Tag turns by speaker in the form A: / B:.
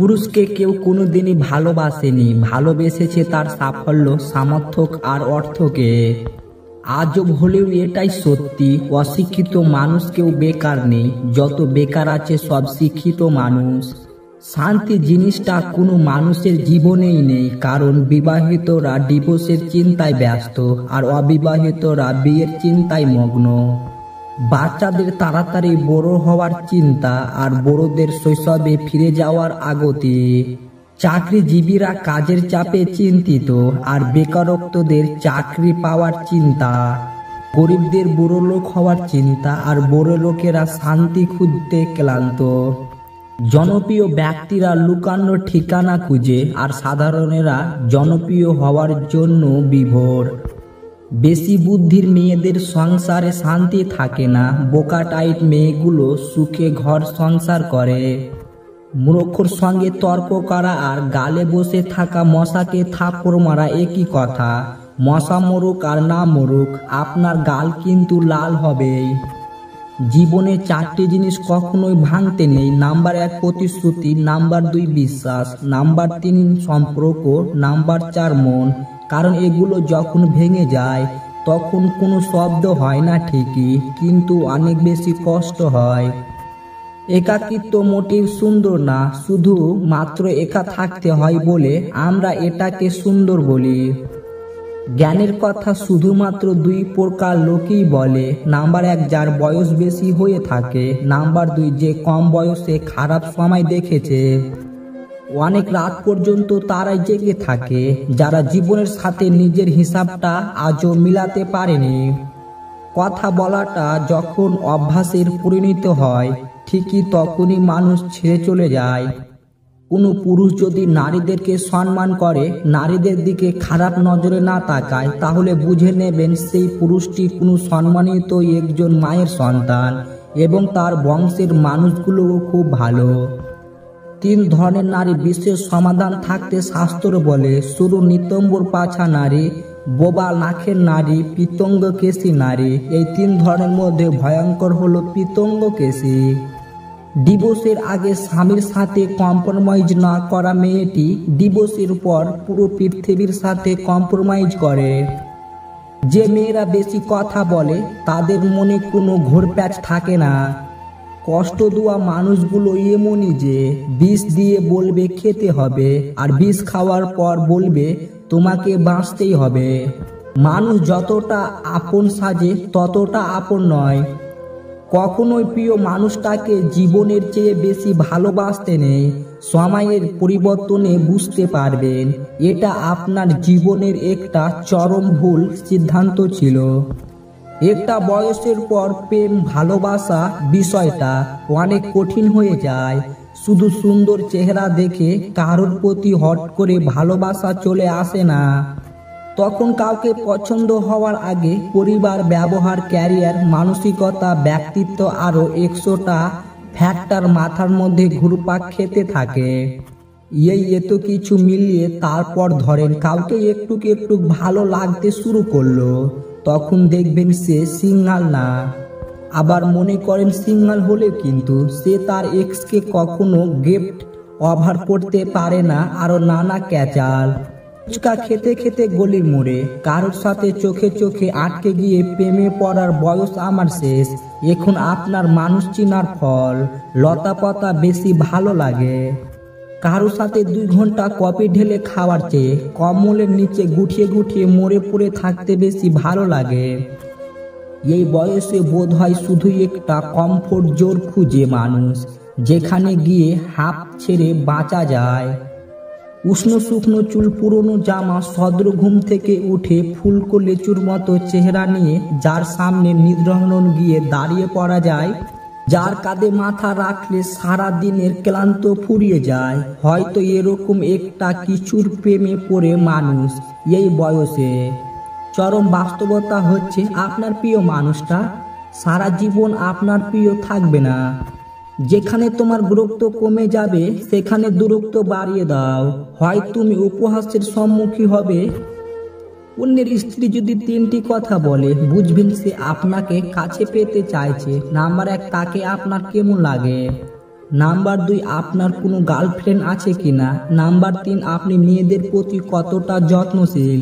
A: পুরুষকে কেউ কোনোদিনই ভালোবাসেনি, ভালোবেসেছে তার সাফল্য, সামর্থ্য আর অর্থকে। আজব হলেও এটাই সত্যি, অশিক্ষিত মানুষ কেউ বেকার নেই, যত বেকার আছে সব শিক্ষিত মানুষ। শান্তি জিনিসটা কোনো মানুষের জীবনেই নেই, কারণ বিবাহিতরা ডিভোর্সের চিন্তায় ব্যস্ত আর অবিবাহিতরা বিয়ের চিন্তায় মগ্ন। বাচ্চাদের তাড়াতাড়ি বড় হওয়ার চিন্তা আর বড়দের শৈশবে ফিরে যাওয়ার আগতি। চাকরিজীবীরা কাজের চাপে চিন্তিত আর বেকারত্বদের চাকরি পাওয়ার চিন্তা। গরিবদের বড়লোক হওয়ার চিন্তা আর বড় লোকেরা শান্তি খুঁজতে ক্লান্ত। জনপ্রিয় ব্যক্তিরা লুকানো ঠিকানা খুঁজে আর সাধারণেরা জনপ্রিয় হওয়ার জন্য বিভোর। বেশি বুদ্ধির মেয়েদের সংসারে শান্তি থাকে না, বোকা টাইট মেয়েগুলো সুখে ঘর সংসার করে। মূর্খর সঙ্গে তর্ক করা আর গালে বসে থাকা মশাকে থাপ্পড় মারা একই কথা। মশা মরুক আর না মরুক, আপনার গাল কিন্তু লাল হবেই। জীবনে 4টি জিনিস কখনোই ভাঙতে নেই। নাম্বার 1 প্রতিশ্রুতি, নাম্বার 2 বিশ্বাস, নাম্বার 3 সম্পর্ক, নাম্বার 4 মন। কারণ এগুলো যখন ভেঙে যায় তখন কোনো শব্দ হয় না ঠিকই, কিন্তু অনেক বেশি কষ্ট হয়। একাকিত্ব মোটেও সুন্দর না, শুধু মাত্র একা থাকতে হয় বলে আমরা এটাকে সুন্দর বলি। জ্ঞানের কথা শুধুমাত্র 2 প্রকার লোকই বলে। নাম্বার 1 যার বয়স বেশি হয়ে থাকে, নাম্বার 2 যে কম বয়সে খারাপ সময় দেখেছে। অনেক রাত পর্যন্ত তারাই জেগে থাকে যারা জীবনের সাথে নিজের হিসাবটা আজও মিলাতে পারেনি। কথা বলাটা যখন অভ্যাসের পরিণত হয় ঠিকই তখনই মানুষ ছেড়ে চলে যায়। কোনো পুরুষ যদি নারীদেরকে সম্মান করে, নারীদের দিকে খারাপ নজরে না তাকায়, তাহলে বুঝে নেবেন সেই পুরুষটি কোনো সম্মানিত একজন মায়ের সন্তান এবং তার বংশের মানুষগুলোও খুব ভালো। 3 ধরনের নারী বিশেষ সমাধান থাকতে শাস্ত্র বলে। শুরু নিতম্বর পাছা নারী, বোবা নাখের নারী, পিতঙ্গকেশী নারী। এই 3 ধরনের মধ্যে ভয়ঙ্কর হলো পিতঙ্গকেশী। ডিভোর্সের আগে স্বামীর সাথে কম্প্রোমাইজ না করা মেয়েটি ডিভোর্সের পর পুরো পৃথিবীর সাথে কম্প্রোমাইজ করে। যে মেয়েরা বেশি কথা বলে তাদের মনে কোনো ঘোরপ্যাচ থাকে না। কষ্ট দেওয়া মানুষগুলো এমনই যে বিষ দিয়ে বলবে খেতে হবে আর বিষ খাওয়ার পর বলবে তোমাকে বাঁচতেই হবে। মানুষ যতটা আপন সাজে ততটা আপন নয়। কখনোই প্রিয় মানুষটাকে জীবনের চেয়ে বেশি ভালোবাসতে নেই। সময়ের পরিবর্তনে বুঝতে পারবেন এটা আপনার জীবনের একটা চরম ভুল সিদ্ধান্ত ছিল। একটা বয়সের পর প্রেম ভালোবাসা বিষয়টা অনেক কঠিন হয়ে যায়। শুধু সুন্দর চেহারা দেখে কারোর প্রতি হট করে ভালোবাসা চলে আসে না। তখন কাউকে পছন্দ হওয়ার আগে পরিবার, ব্যবহার, ক্যারিয়ার, মানসিকতা, ব্যক্তিত্ব আরও 100টা ফ্যাক্টর মাথার মধ্যে ঘুরপাক খেতে থাকে। এত কিছু মিলিয়ে তারপর ধরেন কাউকে একটু একটু ভালো লাগতে শুরু করলো, তখন দেখবেন সে সিঙ্গেল না। আবার মনে করেন সিঙ্গেল হলেও কিন্তু সে তার এক্সকে কখনো গিফট ওভার করতে পারে না। আরো নানা ক্যাচাল। ফুচকা খেতে খেতে গলির মোড়ে কারোর সাথে চোখে চোখে আটকে গিয়ে প্রেমে পড়ার বয়স আমার শেষ। এখন আপনার মানুষ চিনার ফল। লতা পাতা বেশি ভালো লাগে। কারোর সাথে 2 ঘন্টা কফি ঢেলে খাওয়ার চেয়ে কম্বলের নিচে গুটিয়ে গুটিয়ে মরে পড়ে থাকতে বেশি ভালো লাগে। এই বয়সে বোধ হয় শুধু একটা কমফোর্ট জোন খুঁজে মানুষ, যেখানে গিয়ে হাঁপ ছেড়ে বাঁচা যায়। উষ্ণ শুকনো চুল, পুরনো জামা, সদ্র ঘুম থেকে উঠে ফুলকো লেচুর মতো চেহারা নিয়ে যার সামনে নিদ্রাহরণ গিয়ে দাঁড়িয়ে পড়া যায়, যার কাঁধে মাথা রাখলে সারা দিনের ক্লান্ত ফুরিয়ে যায়। হয়তো এরকম একটা কিছুর প্রেমে পড়ে মানুষ এই বয়সে। চরম বাস্তবতা হচ্ছে আপনার প্রিয় মানুষটা সারা জীবন আপনার প্রিয় থাকবে না। যেখানে তোমার গুরুত্ব কমে যাবে সেখানে দূরত্ব বাড়িয়ে দাও। হয় তুমি উপহাসের সম্মুখীন হবে। অন্যের স্ত্রী যদি 3টি কথা বলে বুঝবেন সে আপনাকে কাছে পেতে চাইছে। নাম্বার 1 তাকে আপনার কেমন লাগে। নাম্বার 2, আপনার কোনো গার্লফ্রেন্ড আছে কিনা? নাম্বার 3, আপনি মেয়েদের প্রতি কতটা যত্নশীল?